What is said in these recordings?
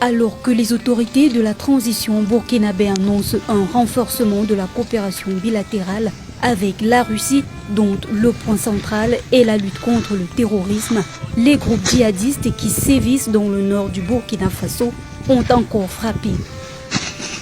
Alors que les autorités de la transition burkinabé annoncent un renforcement de la coopération bilatérale avec la Russie, dont le point central est la lutte contre le terrorisme, les groupes djihadistes qui sévissent dans le nord du Burkina Faso ont encore frappé.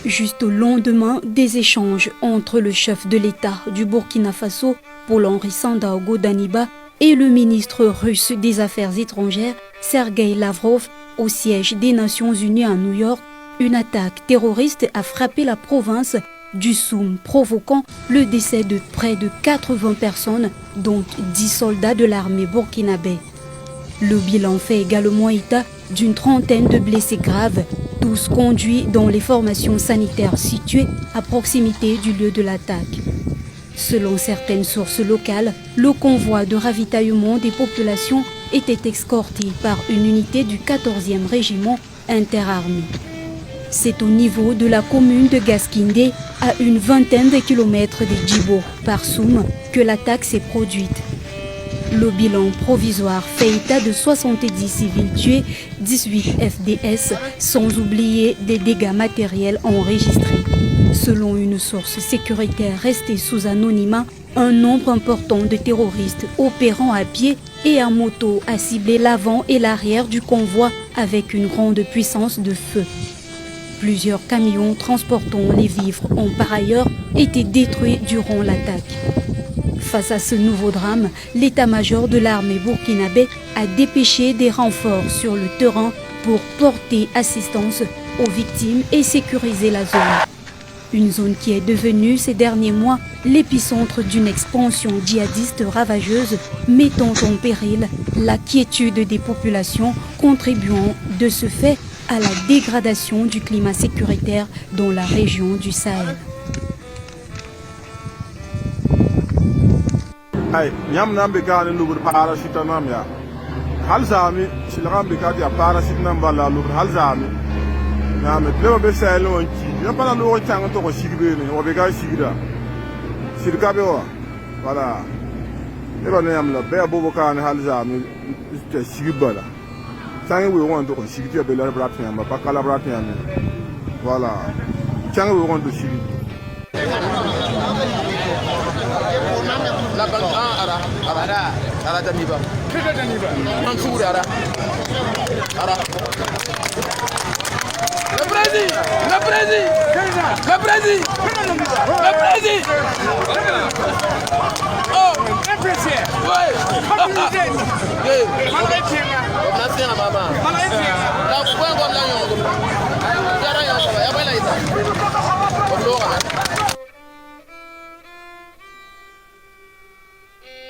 Juste au lendemain des échanges entre le chef de l'État du Burkina Faso, Paul-Henri Sandaogo Daniba, et le ministre russe des Affaires étrangères, Sergueï Lavrov, au siège des Nations Unies à New York, une attaque terroriste a frappé la province du Soum, provoquant le décès de près de 80 personnes, dont 10 soldats de l'armée burkinabé. Le bilan fait également état d'une trentaine de blessés graves, tous conduits dans les formations sanitaires situées à proximité du lieu de l'attaque. Selon certaines sources locales, le convoi de ravitaillement des populations était escorté par une unité du 14e régiment interarmé. C'est au niveau de la commune de Gaskindé, à une vingtaine de kilomètres de Djibo, par Soum, que l'attaque s'est produite. Le bilan provisoire fait état de 70 civils tués, 18 FDS, sans oublier des dégâts matériels enregistrés. Selon une source sécuritaire restée sous anonymat, un nombre important de terroristes opérant à pied et à moto a ciblé l'avant et l'arrière du convoi avec une grande puissance de feu. Plusieurs camions transportant les vivres ont par ailleurs été détruits durant l'attaque. Face à ce nouveau drame, l'état-major de l'armée burkinabé a dépêché des renforts sur le terrain pour porter assistance aux victimes et sécuriser la zone. Une zone qui est devenue ces derniers mois l'épicentre d'une expansion djihadiste ravageuse, mettant en péril la quiétude des populations, contribuant de ce fait à la dégradation du climat sécuritaire dans la région du Sahel.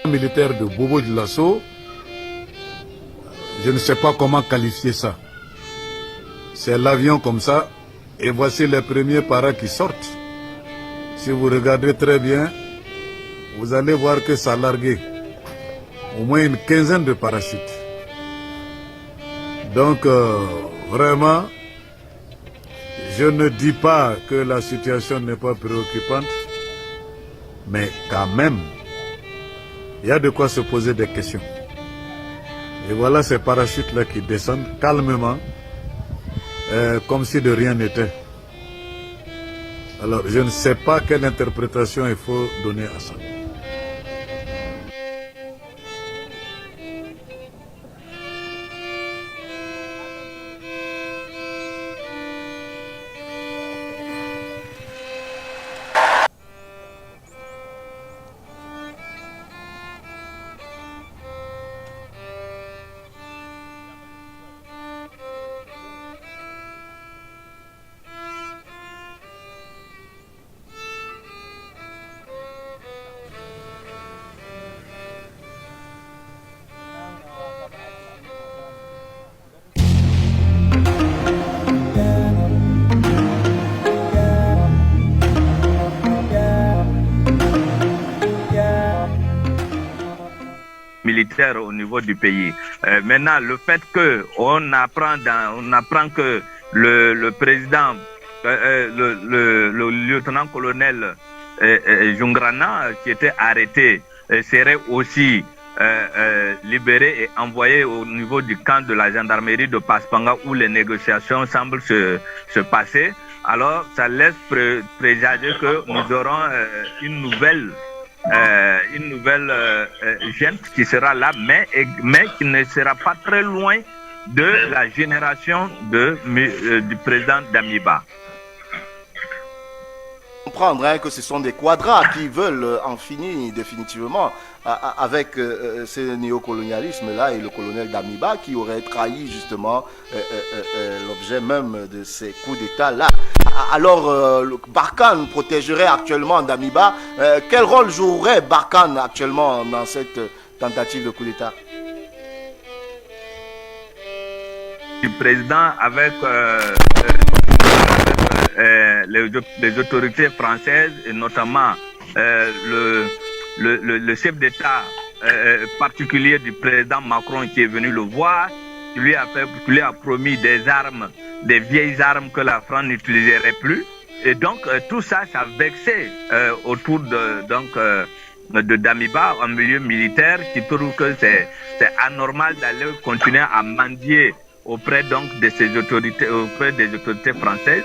Militaire de Bobo Dioulasso, je ne sais pas comment qualifier ça. C'est l'avion comme ça, et voici les premiers paras qui sortent. Si vous regardez très bien, vous allez voir que ça a largué au moins une quinzaine de parachutes. Donc, vraiment, je ne dis pas que la situation n'est pas préoccupante, mais quand même, il y a de quoi se poser des questions. Et voilà ces parachutes-là qui descendent calmement, comme si de rien n'était. Alors, je ne sais pas quelle interprétation il faut donner à ça. Militaire au niveau du pays. Maintenant, le fait qu'on apprend que le président, le lieutenant-colonel Jungrana, qui était arrêté, serait aussi libéré et envoyé au niveau du camp de la gendarmerie de Paspanga où les négociations semblent se passer. Alors, ça laisse présager que nous aurons une nouvelle gente qui sera là, mais qui ne sera pas très loin de la génération du président Damiba. Comprendre que ce sont des quadras qui veulent en finir définitivement avec ce néocolonialisme-là et le colonel Damiba qui aurait trahi justement l'objet même de ces coups d'État-là. Alors, Barkhane protégerait actuellement Damiba. Quel rôle jouerait Barkhane actuellement dans cette tentative de coup d'État? Du président avec les autorités françaises et notamment le chef d'État particulier du président Macron qui est venu le voir, qui lui a promis des armes, des vieilles armes que la France n'utiliserait plus. Et donc tout ça, ça vexait autour de Damiba en milieu militaire qui trouve que c'est anormal d'aller continuer à mendier auprès donc de ces autorités, auprès des autorités françaises.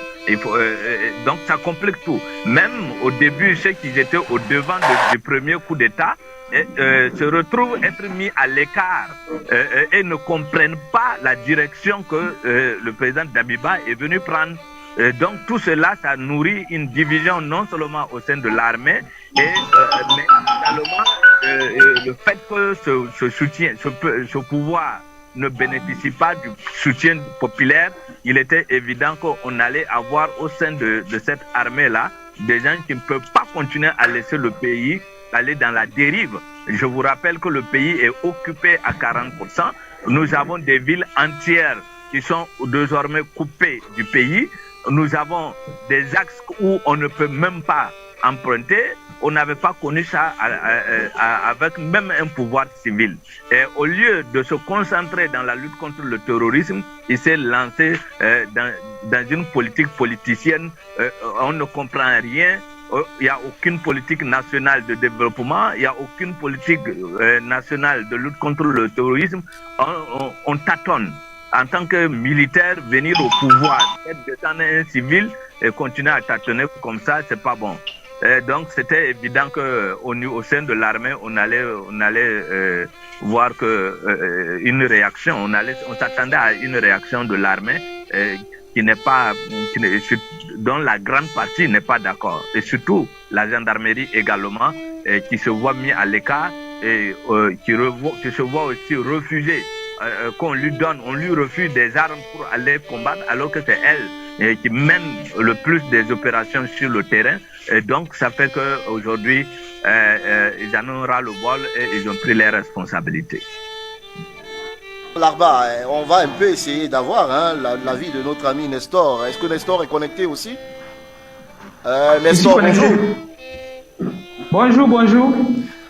Donc ça complique tout. Même au début, ceux qui étaient au devant du premier coup d'État se retrouvent être mis à l'écart et ne comprennent pas la direction que le président Damiba est venu prendre. Donc tout cela, ça nourrit une division non seulement au sein de l'armée, mais également le fait que ce soutien, ce pouvoir ne bénéficie pas du soutien populaire. Il était évident qu'on allait avoir au sein de cette armée-là des gens qui ne peuvent pas continuer à laisser le pays aller dans la dérive. Je vous rappelle que le pays est occupé à 40%. Nous avons des villes entières qui sont désormais coupées du pays. Nous avons des axes où on ne peut même pas emprunter. On n'avait pas connu ça avec même un pouvoir civil. Et au lieu de se concentrer dans la lutte contre le terrorisme, il s'est lancé dans une politique politicienne. On ne comprend rien. Il n'y a aucune politique nationale de développement. Il n'y a aucune politique nationale de lutte contre le terrorisme. On tâtonne. En tant que militaire, venir au pouvoir, être descendre un civil et continuer à tâtonner comme ça, c'est pas bon. Donc c'était évident qu'au sein de l'armée, on allait voir une réaction. On s'attendait à une réaction de l'armée dont la grande partie n'est pas d'accord. Et surtout la gendarmerie également, qui se voit mis à l'écart et qui se voit aussi refuser. Qu'on lui donne, on lui refuse des armes pour aller combattre, alors que c'est elle qui mène le plus des opérations sur le terrain. Et donc, ça fait qu'aujourd'hui, ils en ont ras le bol et ils ont pris les responsabilités. Larba, on va un peu essayer d'avoir l'avis de notre ami Nestor. Est-ce que Nestor est connecté aussi? Nestor, bonjour. Bonjour.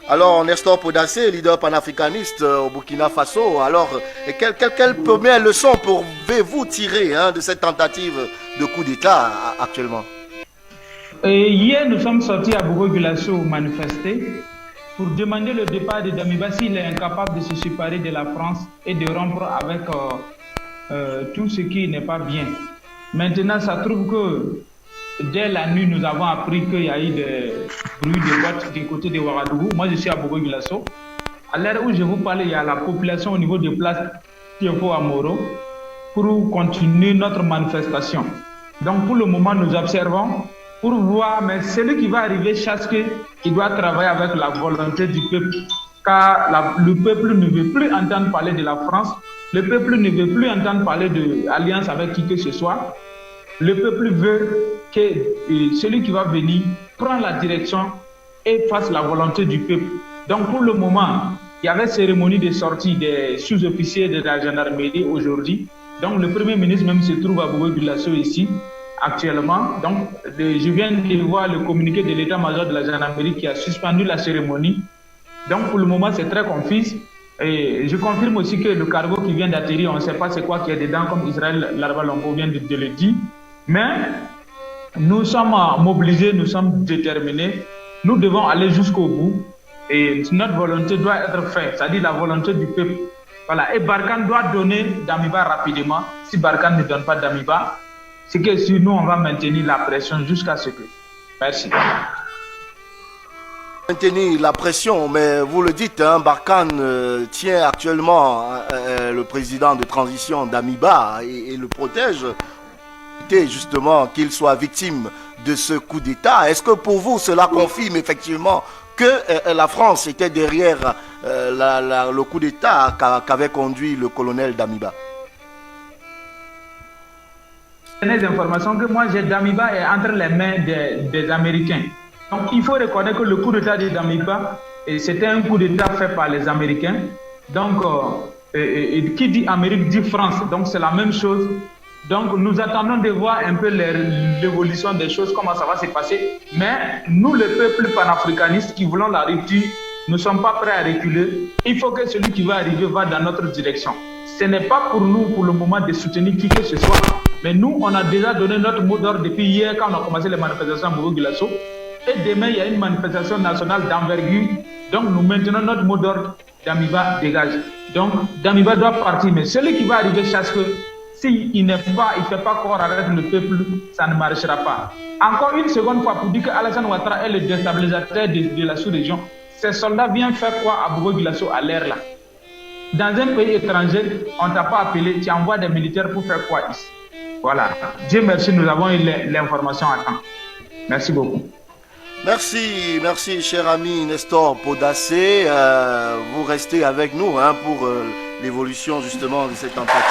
Alors, Nestor Podassé, leader panafricaniste au Burkina Faso. Alors, quelle première leçon pouvez-vous tirer de cette tentative de coup d'État actuellement? Hier, nous sommes sortis à Bourg-Gulasso manifester pour demander le départ de Damiba s'il est incapable de se séparer de la France et de rompre avec tout ce qui n'est pas bien. Maintenant, ça trouve que dès la nuit, nous avons appris qu'il y a eu des bruits de boîtes du côté de Ouagadougou. Moi, je suis à Bourg-Gulasso. À l'heure où je vous parle, il y a la population au niveau de place Tiefo Amoro pour continuer notre manifestation. Donc, pour le moment, nous observons pour voir, mais celui qui va arriver chaque qu'il doit travailler avec la volonté du peuple. Car le peuple ne veut plus entendre parler de la France. Le peuple ne veut plus entendre parler d'alliance avec qui que ce soit. Le peuple veut que celui qui va venir prenne la direction et fasse la volonté du peuple. Donc pour le moment, il y avait cérémonie de sortie des sous-officiers de la gendarmerie aujourd'hui. Donc le Premier ministre même se trouve à Bourg-Gulasso ici actuellement. Donc je viens de voir le communiqué de l'état-major de la gendarmerie qui a suspendu la cérémonie. Donc pour le moment c'est très confus. Et je confirme aussi que le cargo qui vient d'atterrir, on ne sait pas c'est quoi qui est dedans, comme Israël Larba Longo vient de le dire. Mais nous sommes mobilisés, nous sommes déterminés Nous devons aller jusqu'au bout et notre volonté doit être faite, c'est-à-dire la volonté du peuple. Voilà. Et Barkhane doit donner Damiba rapidement. Si Barkhane ne donne pas Damiba, c'est que sur nous, on va maintenir la pression jusqu'à ce que. Merci. Maintenir la pression, mais vous le dites, hein, Barkhane tient actuellement le président de transition Damiba et le protège, justement qu'il soit victime de ce coup d'État. Est-ce que pour vous cela confirme effectivement que la France était derrière le coup d'État qu'avait conduit le colonel Damiba? Les informations que moi j'ai, Damiba est entre les mains des Américains. Donc il faut reconnaître que le coup d'État de Damiba, c'était un coup d'État fait par les Américains. Donc qui dit Amérique dit France, donc c'est la même chose. Donc nous attendons de voir un peu l'évolution des choses, comment ça va se passer. Mais nous, le peuple panafricaniste qui voulons la rupture, nous ne sommes pas prêts à reculer. Il faut que celui qui va arriver va dans notre direction. Ce n'est pas pour nous, pour le moment, de soutenir qui que ce soit. Mais nous, on a déjà donné notre mot d'ordre depuis hier quand on a commencé les manifestations à Bobo-Dioulasso. Et demain, il y a une manifestation nationale d'envergure. Donc nous maintenons notre mot d'ordre, Damiba dégage. Donc Damiba doit partir. Mais celui qui va arriver chasse que s'il ne fait pas corps avec le peuple, ça ne marchera pas. Encore une seconde fois pour dire que Alassane Ouattara est le déstabilisateur de la sous-région. Ces soldats viennent faire quoi à Bobo-Dioulasso à l'air là? Dans un pays étranger, on ne t'a pas appelé, tu envoies des militaires pour faire quoi ici? Voilà. Dieu merci, nous avons eu l'information à temps. Merci beaucoup. Merci, merci cher ami Nestor Podacé. Vous restez avec nous hein, pour l'évolution justement de cette tentative.